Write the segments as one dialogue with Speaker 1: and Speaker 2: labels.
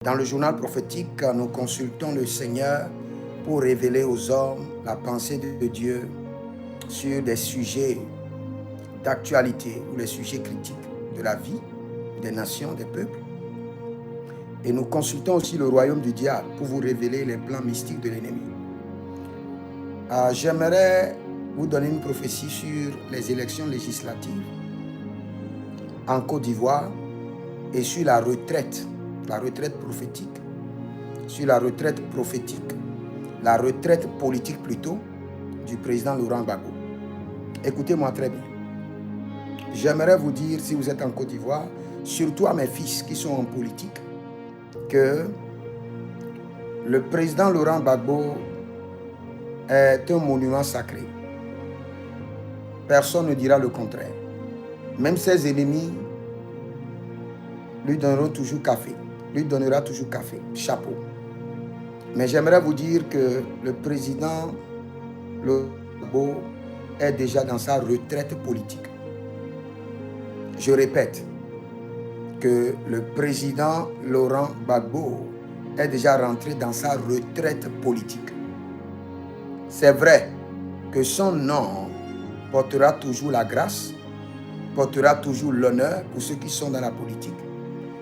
Speaker 1: Dans le journal prophétique, nous consultons le Seigneur pour révéler aux hommes la pensée de Dieu sur des sujets d'actualité ou les sujets critiques de la vie, des nations, des peuples. Et nous consultons aussi le royaume du diable pour vous révéler les plans mystiques de l'ennemi. J'aimerais vous donner une prophétie sur les élections législatives en Côte d'Ivoire et sur la retraite prophétique, sur la retraite prophétique, la retraite politique plutôt, du président Laurent Gbagbo. Écoutez-moi très bien. J'aimerais vous dire, si vous êtes en Côte d'Ivoire, surtout à mes fils qui sont en politique, que le président Laurent Gbagbo est un monument sacré. Personne ne dira le contraire. Même ses ennemis lui donneront toujours café. Lui donnera toujours café, chapeau. Mais j'aimerais vous dire que le président Laurent Gbagbo est déjà dans sa retraite politique. Je répète que le président Laurent Gbagbo est déjà rentré dans sa retraite politique. C'est vrai que son nom portera toujours la grâce, portera toujours l'honneur pour ceux qui sont dans la politique.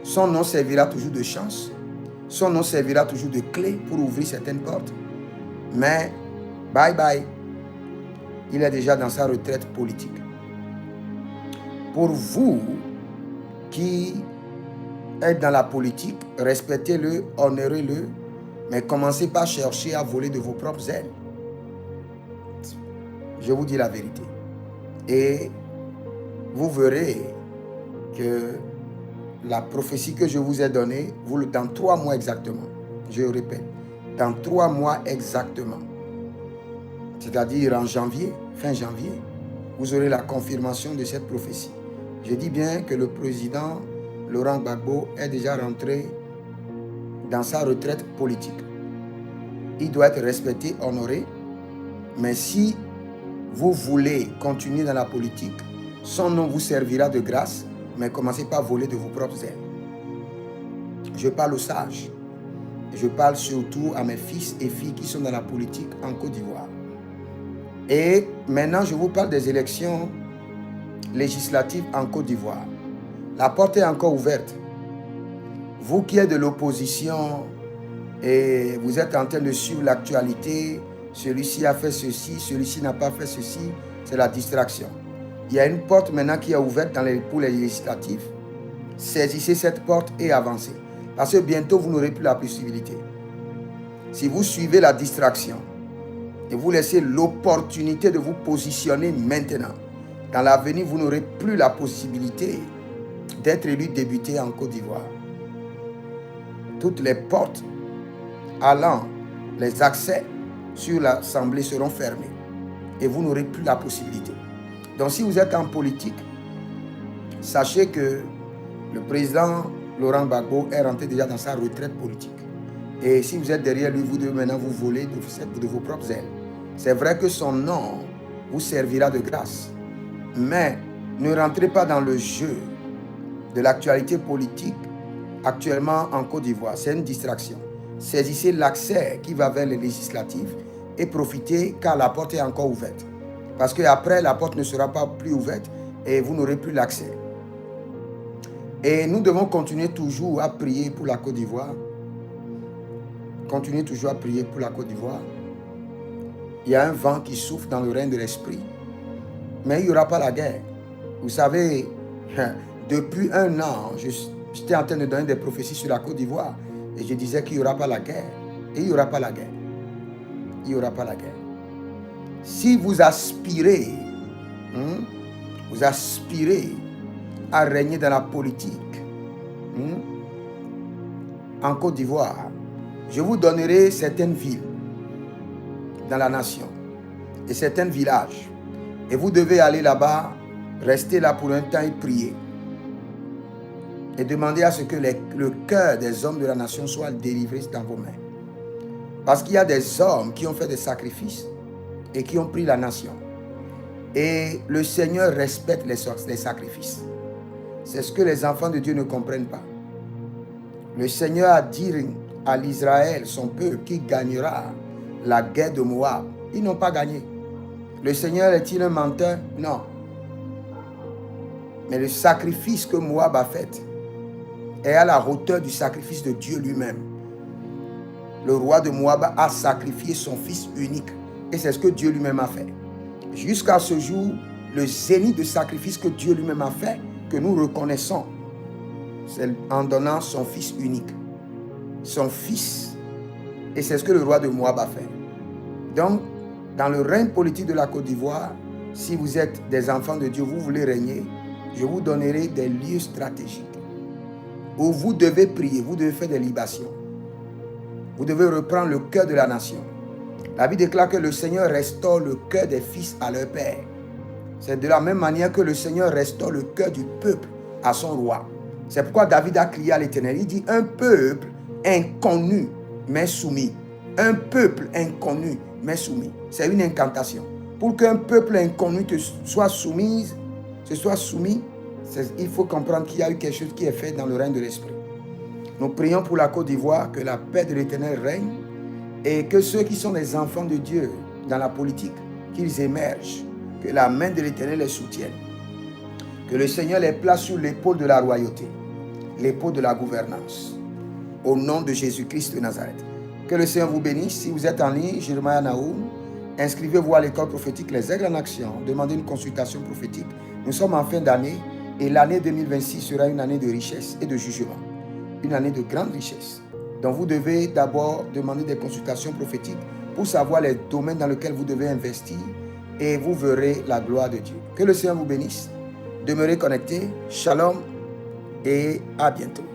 Speaker 1: Son nom servira toujours de chance. Son nom servira toujours de clé pour ouvrir certaines portes. Mais, bye bye, il est déjà dans sa retraite politique. Pour vous qui êtes dans la politique, respectez-le, honorez-le, mais commencez pas à chercher à voler de vos propres ailes. Je vous dis la vérité. Et vous verrez que la prophétie que je vous ai donnée, dans 3 mois exactement, je répète, dans 3 mois exactement, c'est-à-dire en janvier, fin janvier, vous aurez la confirmation de cette prophétie. Je dis bien que le président Laurent Gbagbo est déjà rentré dans sa retraite politique. Il doit être respecté, honoré, mais si vous voulez continuer dans la politique, son nom vous servira de grâce, mais commencez pas à voler de vos propres ailes. Je parle aux sages. Je parle surtout à mes fils et filles qui sont dans la politique en Côte d'Ivoire. Et maintenant, je vous parle des élections législatives en Côte d'Ivoire. La porte est encore ouverte. Vous qui êtes de l'opposition et vous êtes en train de suivre l'actualité, celui-ci a fait ceci, celui-ci n'a pas fait ceci, c'est la distraction. Il y a une porte maintenant qui est ouverte pour les législatives. Saisissez cette porte et avancez. Parce que bientôt, vous n'aurez plus la possibilité. Si vous suivez la distraction et vous laissez l'opportunité de vous positionner maintenant, dans l'avenir, vous n'aurez plus la possibilité d'être élu député en Côte d'Ivoire. Toutes les portes allant, les accès sur l'Assemblée seront fermés et vous n'aurez plus la possibilité. Donc si vous êtes en politique, sachez que le président Laurent Gbagbo est rentré déjà dans sa retraite politique. Et si vous êtes derrière lui, vous devez maintenant vous voler de vos propres ailes. C'est vrai que son nom vous servira de grâce. Mais ne rentrez pas dans le jeu de l'actualité politique actuellement en Côte d'Ivoire. C'est une distraction. Saisissez l'accès qui va vers les législatives et profitez car la porte est encore ouverte. Parce qu'après, la porte ne sera pas plus ouverte et vous n'aurez plus l'accès. Et nous devons continuer toujours à prier pour la Côte d'Ivoire. Continuez toujours à prier pour la Côte d'Ivoire. Il y a un vent qui souffle dans le règne de l'esprit. Mais il n'y aura pas la guerre. Vous savez, depuis 1 an, j'étais en train de donner des prophéties sur la Côte d'Ivoire. Et je disais qu'il n'y aura pas la guerre. Et il n'y aura pas la guerre. Il n'y aura pas la guerre. Si vous aspirez à régner dans la politique en Côte d'Ivoire, je vous donnerai certaines villes dans la nation et certains villages. Et vous devez aller là-bas, rester là pour un temps et prier. Et demander à ce que le cœur des hommes de la nation soit délivré dans vos mains. Parce qu'il y a des hommes qui ont fait des sacrifices et qui ont pris la nation. Et le Seigneur respecte les sacrifices. C'est ce que les enfants de Dieu ne comprennent pas. Le Seigneur a dit à l'Israël, son peuple, qui gagnera la guerre de Moab. Ils n'ont pas gagné. Le Seigneur est-il un menteur? Non. Mais le sacrifice que Moab a fait est à la hauteur du sacrifice de Dieu lui-même. Le roi de Moab a sacrifié son fils unique. Et c'est ce que Dieu lui-même a fait. Jusqu'à ce jour, le zénith de sacrifice que Dieu lui-même a fait, que nous reconnaissons, c'est en donnant son fils unique. Son fils. Et c'est ce que le roi de Moab a fait. Donc, dans le règne politique de la Côte d'Ivoire, si vous êtes des enfants de Dieu, vous voulez régner, je vous donnerai des lieux stratégiques où vous devez prier, vous devez faire des libations. Vous devez reprendre le cœur de la nation. La Bible déclare que le Seigneur restaure le cœur des fils à leur père. C'est de la même manière que le Seigneur restaure le cœur du peuple à son roi. C'est pourquoi David a crié à l'Éternel. Il dit, un peuple inconnu mais soumis. Un peuple inconnu mais soumis. C'est une incantation. Pour qu'un peuple inconnu te soit soumis, il faut comprendre qu'il y a eu quelque chose qui est fait dans le règne de l'Esprit. Nous prions pour la Côte d'Ivoire, que la paix de l'Éternel règne et que ceux qui sont des enfants de Dieu dans la politique, qu'ils émergent, que la main de l'Éternel les soutienne, que le Seigneur les place sur l'épaule de la royauté, l'épaule de la gouvernance, au nom de Jésus-Christ de Nazareth. Que le Seigneur vous bénisse. Si vous êtes en ligne, Jeremiah Naoum, inscrivez-vous à l'école prophétique Les Aigles en Action, demandez une consultation prophétique. Nous sommes en fin d'année et l'année 2026 sera une année de richesse et de jugement, une année de grande richesse. Donc vous devez d'abord demander des consultations prophétiques pour savoir les domaines dans lesquels vous devez investir et vous verrez la gloire de Dieu. Que le Seigneur vous bénisse. Demeurez connectés. Shalom et à bientôt.